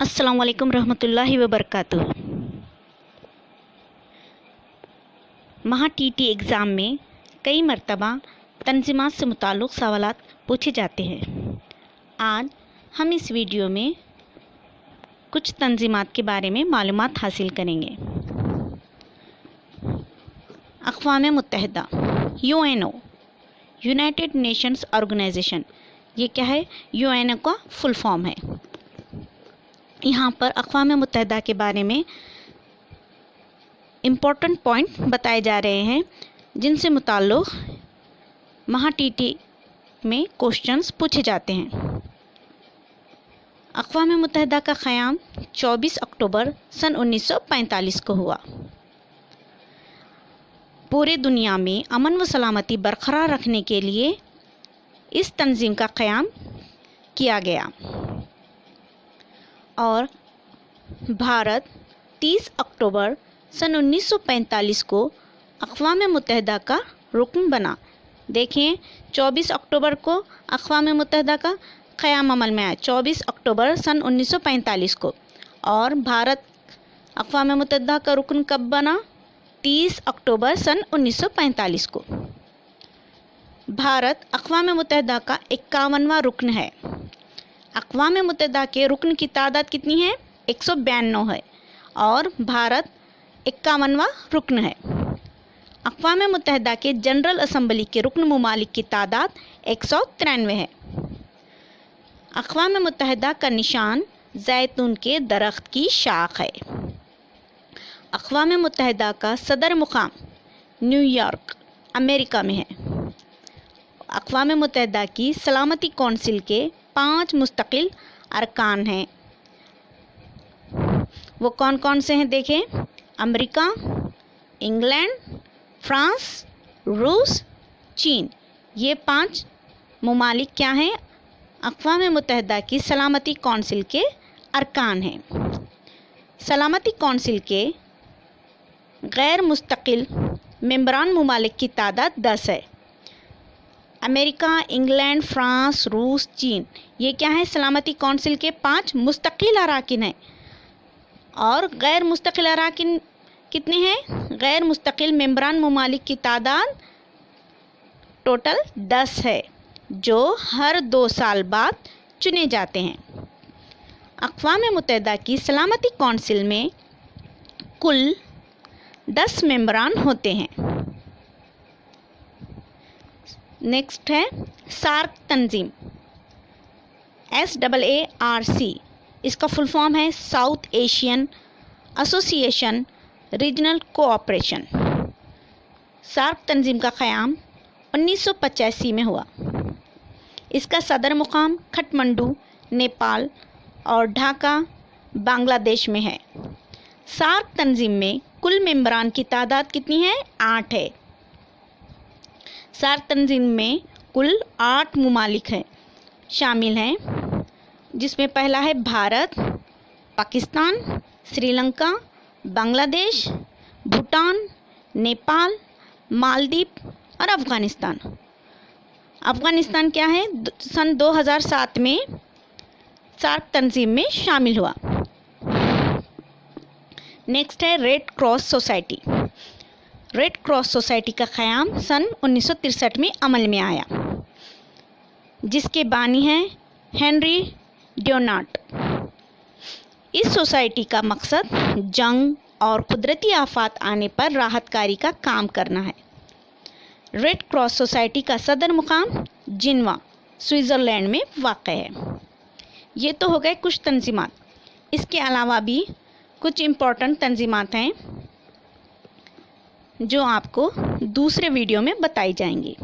अस्सलामु अलैकुम रहमतुल्लाहि व बरकातुहू। महा टीटी एग्ज़ाम में कई मरतबा तंज़ीमात से मुताल्लिक़ सवालात पूछे जाते हैं। आज हम इस वीडियो में कुछ तंज़ीमात के बारे में मालूमात हासिल करेंगे। अक़वाम मुत्तहिदा UNO, यूनाइटेड नेशंस ऑर्गेनाइजेशन, ये क्या है? UNO का फुल फॉर्म है। यहाँ पर अक़वाम मुत्तहिदा के बारे में इम्पोर्टेंट पॉइंट बताए जा रहे हैं जिनसे मुताल्लिक़ महा टीटी में क्वेश्चंस पूछे जाते हैं। अक़वाम मुत्तहिदा का क़याम 24 अक्टूबर सन 1945 को हुआ। पूरे दुनिया में अमन व सलामती बरकरार रखने के लिए इस तंज़ीम का क़याम किया गया और भारत 30 अक्टूबर सन 1945 को अक़वाम मुत्तहिदा का रुकन बना। देखें, 24 अक्टूबर को अक़वाम मुत्तहिदा का क़याम अमल में आया, 24 अक्टूबर सन 1945 को, और भारत अक़वाम मुत्तहिदा का रुकन कब बना? 30 अक्टूबर सन 1945 को। भारत अक़वाम मुत्तहिदा का 51वां रुकन है। अक़वाम मुत्तहिदा के रुकन की तादाद कितनी है? 192 है और भारत 51वां रुकन है। अक़वाम मुत्तहिदा के जनरल असम्बली के रुकन ममालिक की तादाद 193 है। अक़वाम मुत्तहिदा का निशान जैतून के दरख्त की शाख है। अक़वाम मुत्तहिदा का सदर मुकाम न्यूयॉर्क, अमेरिका में है। अक़वाम मुत्तहिदा की सलामती कौंसिल के 5 मुस्तकिल अरकान हैं। वो कौन कौन से हैं? देखें, अमेरिका, इंग्लैंड, फ्रांस, रूस, चीन, ये 5 ममालिक क्या हैं? अक़वाम मुत्तहिदा की सलामती कौंसिल के अरकान हैं। सलामती कौंसिल के गैर मुस्तकिल मेंबरान ममालिक की तादाद 10 है। अमेरिका, इंग्लैंड, फ्रांस, रूस, चीन, ये क्या है? सलामती कौंसिल के 5 मुस्तकिल अराकिन हैं। और गैर मुस्तकिल अराकिन कितने हैं? गैर मुस्तकिल मेंबरान ममालिक की तादाद टोटल 10 है, जो हर 2 साल बाद चुने जाते हैं। अक़वाम मुत्तहिदा की सलामती कौंसिल में कुल 10 मेंबरान होते हैं। नेक्स्ट है सार्क तंज़ीम, SAARC, इसका फुल फॉर्म है South Asian Association Regional Cooperation. SAARC तंज़ीम का क़याम 1985 में हुआ। इसका सदर मुकाम काठमांडू, नेपाल और ढाका, बांग्लादेश में है। सार्क तंज़ीम में कुल मेंबरान की तादाद कितनी है? 8 है। सार्क तंज़ीम में कुल 8 ममालिक हैं शामिल हैं, जिसमें पहला है भारत, पाकिस्तान, श्रीलंका, बांग्लादेश, भूटान, नेपाल, मालदीव और अफ़गानिस्तान। अफ़गानिस्तान क्या है? सन 2007 में सार्क तंज़ीम में शामिल हुआ। नेक्स्ट है red cross society. Red cross society का क़याम सन 1963 में अमल में आया, जिसके बानी हैं हेनरी ड्योनाट। इस सोसाइटी का मकसद जंग और कुदरती आफात आने पर राहतकारी का काम करना है। रेड क्रॉस सोसाइटी का सदर मुकाम जिनेवा, स्विट्ज़रलैंड में वाक़ है। ये तो हो गए कुछ तंज़ीमात। इसके अलावा भी कुछ इम्पोर्टेंट तंज़ीमात हैं जो आपको दूसरे वीडियो में बताई जाएंगी।